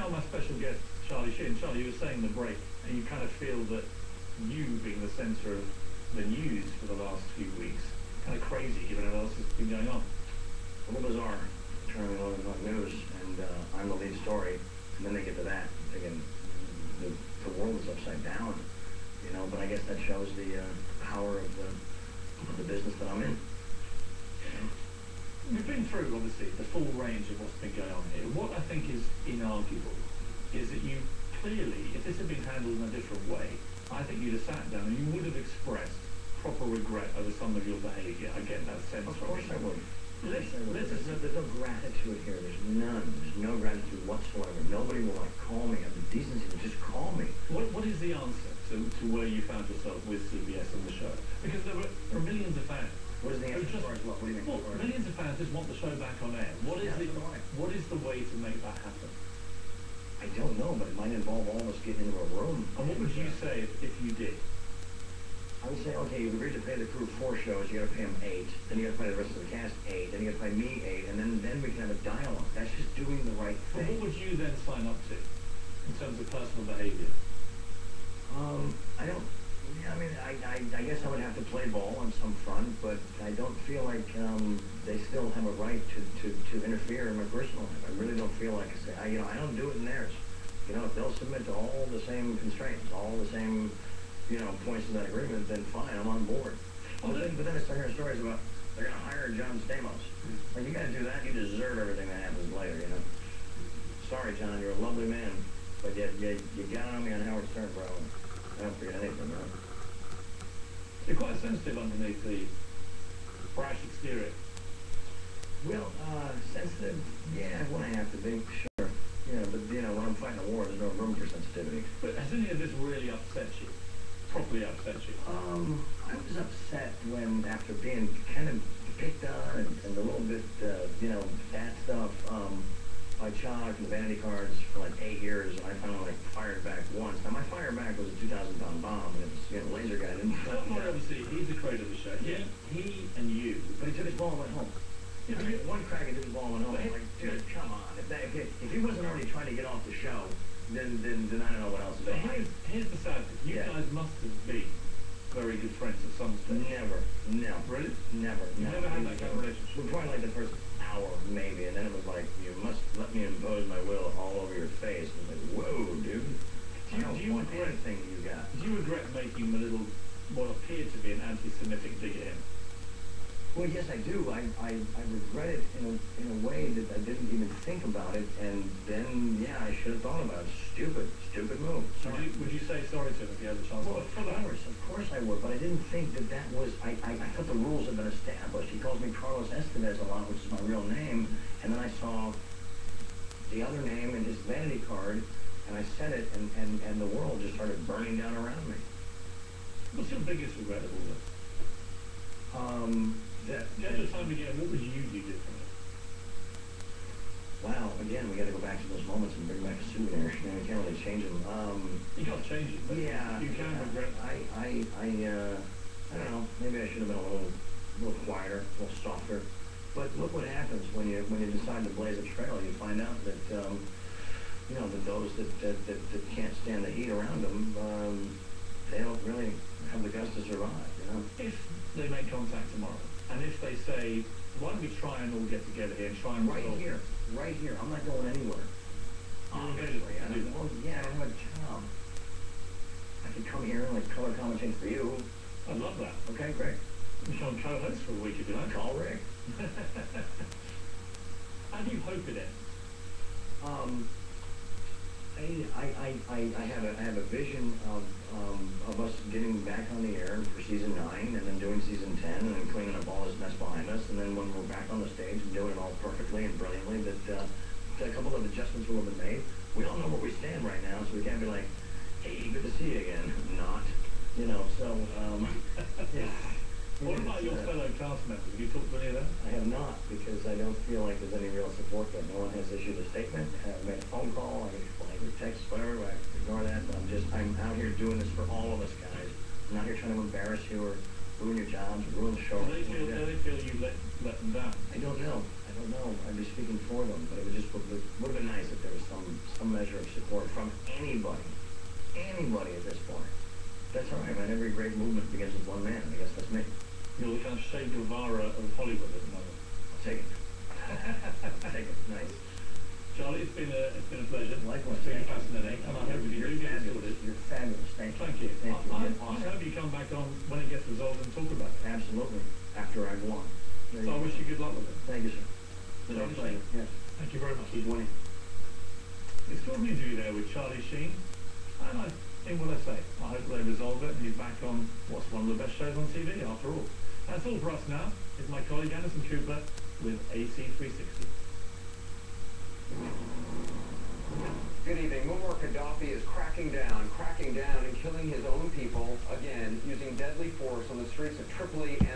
now my special guest, Sheen. Charlie, you were saying the break, and you kind of feel that you being the centre of the news for the last few weeks, kind of crazy given what else has been going on. A little bizarre, turning on news, and I'm the lead story, and then they get to that, thinking the world is upside down, you know. But I guess that shows the power of the business that I'm in. You know? We've been through, obviously, the full range of what's been going on here. What I think is inarguable is that you clearly, if this had been handled in a different way, I think you'd have sat down and you would have expressed proper regret over some of your behaviour. I get that sense. Of course I would. There's no gratitude here. There's none. There's no gratitude whatsoever. Nobody will call me. I have the decency to just call me. What is the answer to where you found yourself with CBS on the show? Because there are millions of fans. What is the answer as far as what? What do you mean? Well, millions of fans just want the show back on air. What is the way to make that happen? I don't know, but it might involve all of us getting into a room. And what would you say if you did? I would say, okay, you've agreed to pay the crew 4 shows, you got to pay them 8, then you got to pay the rest of the cast 8, then you got to pay me 8, and then we can have a dialogue. That's just doing the right thing. But what would you then sign up to in terms of personal behaviour? I don't. Yeah, I mean, I guess I would have to play ball on some front, but I don't feel like they still have a right to interfere in my personal life. I really don't feel like I don't do it in theirs. You know, if they'll submit to all the same constraints, all the same, you know, points in that agreement, then fine, I'm on board. But then I start hearing stories about they're going to hire John Stamos. Like, you got to do that, you deserve everything that happens later, you know. Sorry, John, you're a lovely man, but you got on me on Howard Stern, bro. I don't forget anything, man. You're quite sensitive underneath the brash exterior. Well, sensitive, yeah, when I have to be, sure. Yeah, but, you know, when I'm fighting a war, there's no room for sensitivity. But has any of this really upset you? Properly upset you? I was upset when, after being kind of picked on and a little bit, you know, that stuff, by Chuck and the vanity cards for like 8 years, and I finally fired back once. Now, my fire back was a 2,000-pound bomb, and it was, you know, laser guided. Obviously, he's the creator of the show. Yeah. He and you. But he took his ball and went home. Yeah, I mean, one crack, he took his ball and went home. I'm like, dude, come on. If he wasn't already trying to get off the show, then I don't know what else is going on. Here's the sad thing. You guys must have been very good friends at some stage. Never. No. Really? Never. You never had that kind of relationship? Well, probably like the first hour, maybe, and then it was like, you must let me impose my will all over your face. And like, whoa, dude. Do you regret anything you got? Do you regret making a little, what appeared to be an anti-Semitic dig at him? Well, yes, I do. I regret it in a way that I didn't even think about it, and then, yeah, I should have thought about it. Stupid move. Sorry. Would you say sorry to him if you had the chance? Well, of course I would, but I didn't think that was, I thought the rules had been established. He calls me Carlos Estevez a lot, which is my real name, and then I saw the other name in his vanity card, and I said it, and the world just started burning down around me. What's your biggest regret of all this? Get the time again, what would you do differently? Wow, again, we got to go back to those moments and bring back a souvenir. You know, you can't really change them. You can't change it, but yeah, you can regret. I don't know. Maybe I should have been a little quieter, a little softer. But look what happens when you decide to blaze a trail. You find out that you know, that those that can't stand the heat around them, they don't really have the guts to survive. You know. If they make contact tomorrow, and if they say, why don't we try and all get together here and try and right here. I'm not going anywhere. Honestly, I don't have a job. I could come here and like color commentate for you. I love that. Okay, great. I'm sure I'm co-host for a week if you like. Call Rick. How do you hope it ends? I have a vision of us getting back on the air for season 9, and then doing season 10, and then cleaning up all this mess behind us, and then when we're back on the stage and doing it all perfectly and brilliantly, that a couple of adjustments will have been made. We all know where we stand right now, so we can't be like, hey, good to see you again. Not, you know. So yeah. What about your fellow cast members? Have you talked to any of them? I have not, because I don't feel like there's any real support there. No one has issued a statement. I've made a phone call. I get text, whatever. I ignore that. I'm out here doing this for all of us, guys. I'm not here trying to embarrass you or ruin your jobs or ruin the show. Do they feel you let them down? I don't know. I'd be speaking for them, but it would have been nice if there was some some measure of support from anybody at this point. That's all right, man. Every great movement begins with one man. I guess that's me. You're the kind of Che Guevara of Hollywood at the moment. I'll take it. I'll take it. Nice. Charlie, it's been a pleasure. Likewise. It's been fascinating, and I hope you do get it fabulous. sorted. You're fabulous. Thank you. Thank you. Thank you. I Awesome. hope you come back on when it gets resolved and talk about it. Absolutely. After I've won. There So I you wish go. you good luck with it. Thank you, sir. Charlie Pleasure. Sheen. Yes. Thank you very much. Keep winning. Extraordinary interview there with Charlie Sheen, and I think what I say. I hope they resolve it and he's back on what's one of the best shows on TV after all. That's all for us now. It's my colleague Anderson Cooper with AC360. Good evening. Muammar Gaddafi is cracking down and killing his own people, again, using deadly force on the streets of Tripoli and